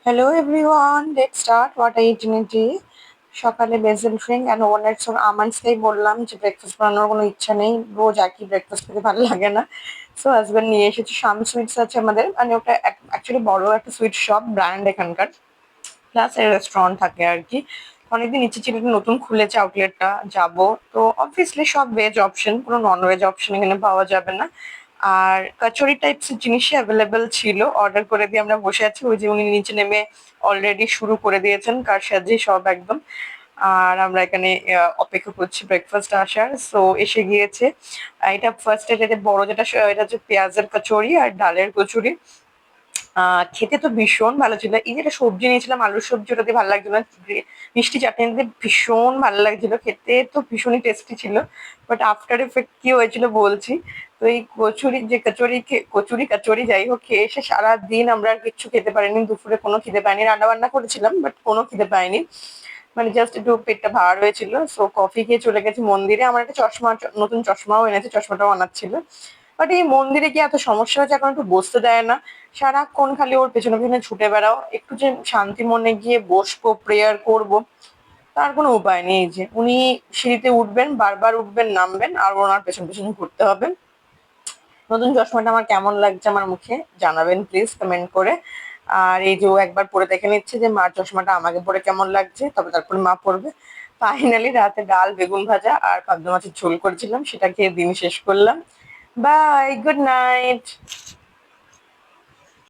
Hello everyone, let's start what I ate in a day. সকালে Bessel drink and walnuts ওর আমন্ডসকেই বললাম যে breakfast বানানোর কোনো ইচ্ছা নেই, রোজ একই ব্রেকফাস্ট খেতে ভালো লাগে না। সো হাজব্যান্ড নিয়ে এসেছে, শাম সুইটস আছে আমাদের, মানে ওটা অ্যাকচুয়ালি বড় একটা সুইট শপ ব্র্যান্ড এখানকার, প্লাস এর রেস্টুরেন্ট থাকে আর কি। অনেকদিন ইচ্ছে ছিল যে নতুন খুলেছে আউটলেটটা, যাব। তো অবভিয়াসলি সব ভেজ অপশন, কোনো নন ভেজ অপশন এখানে পাওয়া যাবে না। আর কচুরি টাইপস এর জিনিসই অ্যাভেলেবেল ছিল, অর্ডার করে দিয়ে আমরা বসে আছি। ওই যে উনি নিচে নেমে অলরেডি শুরু করে দিয়েছেন কার সাথে সব একদম। আর আমরা এখানে অপেক্ষা করছি ব্রেকফাস্ট আসার। সো এসে গিয়েছে। এটা ফার্স্ট এটা বড় যেটা এটা হচ্ছে পেঁয়াজের কচুরি আর ডালের কচুরি। খেতে তো ভীষণ ভালো ছিল। এই যে একটা সবজি নিয়েছিলাম, আলুর সবজি, ওটা দিয়ে ভালো লাগছিল না। মিষ্টি চাটনি দিয়ে ভীষণ ভালো লাগছিল, খেতে তো ভীষণই টেস্টি ছিল। বাট আফটার এফেক্ট কি হয়েছিল বলছি। তো এই কচুরি যে কচুরি যাই হোক, খেয়ে এসে সারাদিন আমরা আর কিচ্ছু খেতে পারিনি, দুপুরে কোনো খিদে পাইনি। রান্না বান্না করেছিলাম বাট কোনো খিদে পাইনি, মানে জাস্ট একটু পেটটা ভার হয়েছিল। সো কফি খেয়ে চলে গেছি মন্দিরে। আমার একটা নতুন চশমাও এনেছে, চশমাটাও আনাচ্ছিল। বাট এই মন্দিরে গিয়ে এত সমস্যা হয়েছে, এখন একটু বসতে দেয় না। সারাক্ষণ খালি ওর পেছনে পেছনে ছুটে বেড়াও। একটু যে শান্তি মনে গিয়ে বসবো, প্রেয়ার করব, তার কোনো উপায় নেই। এই যে উনি সিঁড়িতে উঠবেন, বারবার উঠবেন নামবেন, আর ওনার পেছন পেছন ঘুরতে হবে। নতুন চশমাটা আমার কেমন লাগছে আমার মুখে জানাবেন প্লিজ কমেন্ট করে। আর এই যে ও একবার পরে দেখে নিচ্ছে যে মার চশমাটা আমাকে পরে কেমন লাগছে, তবে তারপরে মা পরবে। ফাইনালি রাতে ডাল, বেগুন ভাজা আর পাবদা মাছের ঝোল করেছিলাম, সেটা খেয়ে দিন শেষ করলাম। Bye, good night.